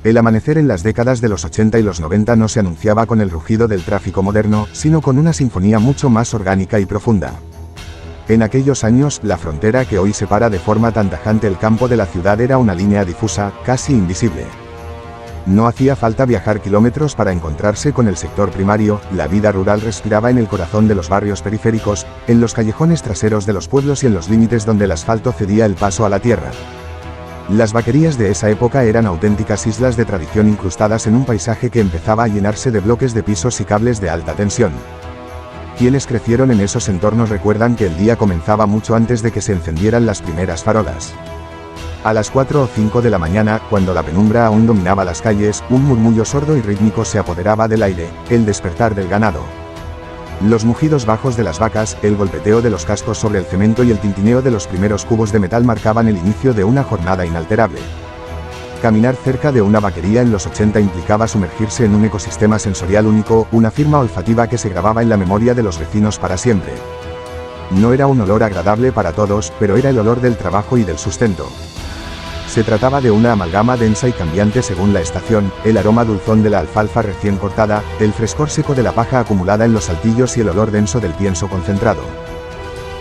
El amanecer en las décadas de los 80 y los 90 no se anunciaba con el rugido del tráfico moderno, sino con una sinfonía mucho más orgánica y profunda. En aquellos años, la frontera que hoy separa de forma tan tajante el campo de la ciudad era una línea difusa, casi invisible. No hacía falta viajar kilómetros para encontrarse con el sector primario, la vida rural respiraba en el corazón de los barrios periféricos, en los callejones traseros de los pueblos y en los límites donde el asfalto cedía el paso a la tierra. Las vaquerías de esa época eran auténticas islas de tradición incrustadas en un paisaje que empezaba a llenarse de bloques de pisos y cables de alta tensión. Quienes crecieron en esos entornos recuerdan que el día comenzaba mucho antes de que se encendieran las primeras farolas. A las 4 o 5 de la mañana, cuando la penumbra aún dominaba las calles, un murmullo sordo y rítmico se apoderaba del aire, el despertar del ganado. Los mugidos bajos de las vacas, el golpeteo de los cascos sobre el cemento y el tintineo de los primeros cubos de metal marcaban el inicio de una jornada inalterable. Caminar cerca de una vaquería en los 80 implicaba sumergirse en un ecosistema sensorial único, una firma olfativa que se grababa en la memoria de los vecinos para siempre. No era un olor agradable para todos, pero era el olor del trabajo y del sustento. Se trataba de una amalgama densa y cambiante según la estación, el aroma dulzón de la alfalfa recién cortada, el frescor seco de la paja acumulada en los saltillos y el olor denso del pienso concentrado.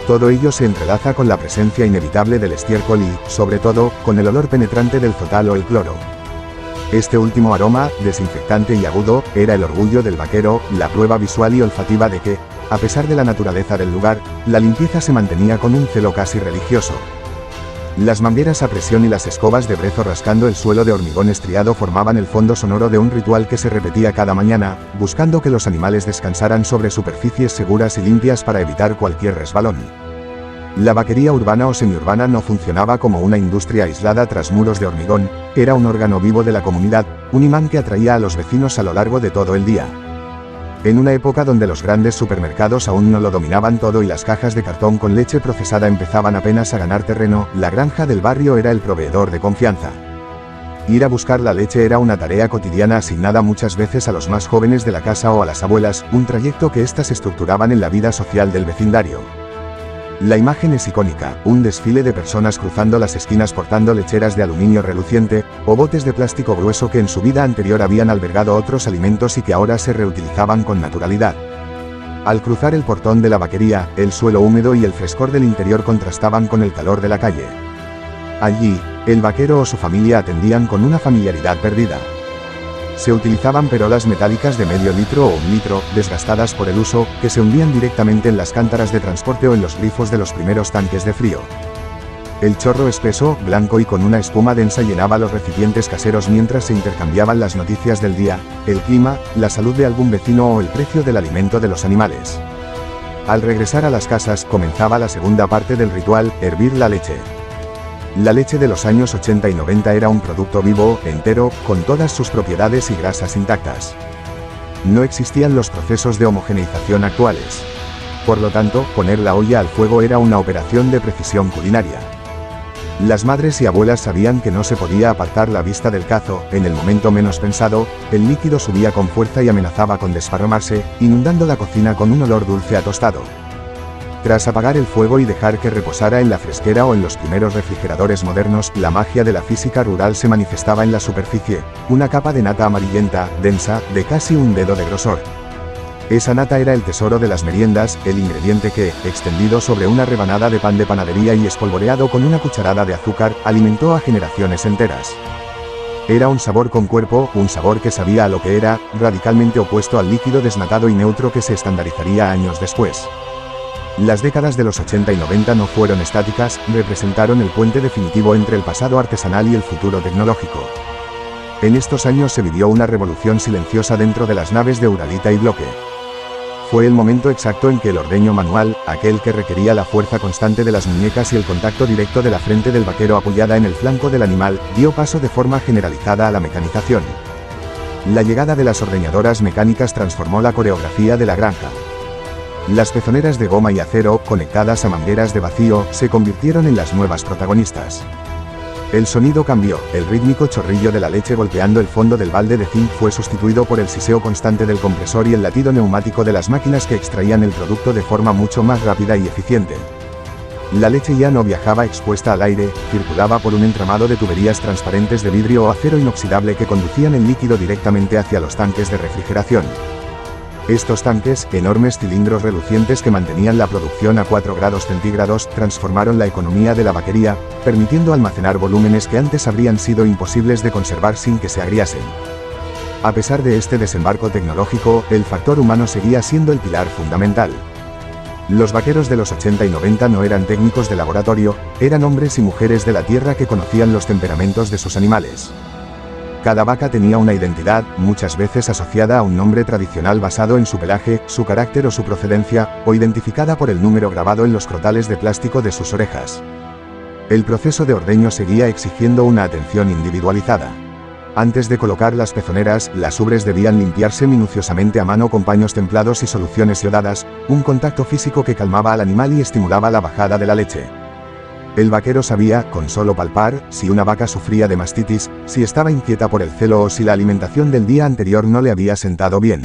Todo ello se entrelaza con la presencia inevitable del estiércol y, sobre todo, con el olor penetrante del zotal o el cloro. Este último aroma, desinfectante y agudo, era el orgullo del vaquero, la prueba visual y olfativa de que, a pesar de la naturaleza del lugar, la limpieza se mantenía con un celo casi religioso. Las mangueras a presión y las escobas de brezo rascando el suelo de hormigón estriado formaban el fondo sonoro de un ritual que se repetía cada mañana, buscando que los animales descansaran sobre superficies seguras y limpias para evitar cualquier resbalón. La vaquería urbana o semiurbana no funcionaba como una industria aislada tras muros de hormigón, era un órgano vivo de la comunidad, un imán que atraía a los vecinos a lo largo de todo el día. En una época donde los grandes supermercados aún no lo dominaban todo y las cajas de cartón con leche procesada empezaban apenas a ganar terreno, la granja del barrio era el proveedor de confianza. Ir a buscar la leche era una tarea cotidiana asignada muchas veces a los más jóvenes de la casa o a las abuelas, un trayecto que éstas estructuraban en la vida social del vecindario. La imagen es icónica, un desfile de personas cruzando las esquinas portando lecheras de aluminio reluciente, o botes de plástico grueso que en su vida anterior habían albergado otros alimentos y que ahora se reutilizaban con naturalidad. Al cruzar el portón de la vaquería, el suelo húmedo y el frescor del interior contrastaban con el calor de la calle. Allí, el vaquero o su familia atendían con una familiaridad perdida. Se utilizaban perolas metálicas de medio litro o 1 litro, desgastadas por el uso, que se hundían directamente en las cántaras de transporte o en los grifos de los primeros tanques de frío. El chorro espeso, blanco y con una espuma densa llenaba los recipientes caseros mientras se intercambiaban las noticias del día, el clima, la salud de algún vecino o el precio del alimento de los animales. Al regresar a las casas, comenzaba la segunda parte del ritual, hervir la leche. La leche de los años 80 y 90 era un producto vivo, entero, con todas sus propiedades y grasas intactas. No existían los procesos de homogeneización actuales. Por lo tanto, poner la olla al fuego era una operación de precisión culinaria. Las madres y abuelas sabían que no se podía apartar la vista del cazo, en el momento menos pensado, el líquido subía con fuerza y amenazaba con desparramarse, inundando la cocina con un olor dulce a tostado. Tras apagar el fuego y dejar que reposara en la fresquera o en los primeros refrigeradores modernos, la magia de la física rural se manifestaba en la superficie, una capa de nata amarillenta, densa, de casi un dedo de grosor. Esa nata era el tesoro de las meriendas, el ingrediente que, extendido sobre una rebanada de pan de panadería y espolvoreado con una cucharada de azúcar, alimentó a generaciones enteras. Era un sabor con cuerpo, un sabor que sabía a lo que era, radicalmente opuesto al líquido desnatado y neutro que se estandarizaría años después. Las décadas de los 80 y 90 no fueron estáticas, representaron el puente definitivo entre el pasado artesanal y el futuro tecnológico. En estos años se vivió una revolución silenciosa dentro de las naves de Uralita y Bloque. Fue el momento exacto en que el ordeño manual, aquel que requería la fuerza constante de las muñecas y el contacto directo de la frente del vaquero apoyada en el flanco del animal, dio paso de forma generalizada a la mecanización. La llegada de las ordeñadoras mecánicas transformó la coreografía de la granja. Las pezoneras de goma y acero, conectadas a mangueras de vacío, se convirtieron en las nuevas protagonistas. El sonido cambió, el rítmico chorrillo de la leche golpeando el fondo del balde de zinc fue sustituido por el siseo constante del compresor y el latido neumático de las máquinas que extraían el producto de forma mucho más rápida y eficiente. La leche ya no viajaba expuesta al aire, circulaba por un entramado de tuberías transparentes de vidrio o acero inoxidable que conducían el líquido directamente hacia los tanques de refrigeración. Estos tanques, enormes cilindros relucientes que mantenían la producción a 4 grados centígrados, transformaron la economía de la vaquería, permitiendo almacenar volúmenes que antes habrían sido imposibles de conservar sin que se agriasen. A pesar de este desembarco tecnológico, el factor humano seguía siendo el pilar fundamental. Los vaqueros de los 80 y 90 no eran técnicos de laboratorio, eran hombres y mujeres de la tierra que conocían los temperamentos de sus animales. Cada vaca tenía una identidad, muchas veces asociada a un nombre tradicional basado en su pelaje, su carácter o su procedencia, o identificada por el número grabado en los crotales de plástico de sus orejas. El proceso de ordeño seguía exigiendo una atención individualizada. Antes de colocar las pezoneras, las ubres debían limpiarse minuciosamente a mano con paños templados y soluciones yodadas, un contacto físico que calmaba al animal y estimulaba la bajada de la leche. El vaquero sabía, con solo palpar, si una vaca sufría de mastitis, si estaba inquieta por el celo o si la alimentación del día anterior no le había sentado bien.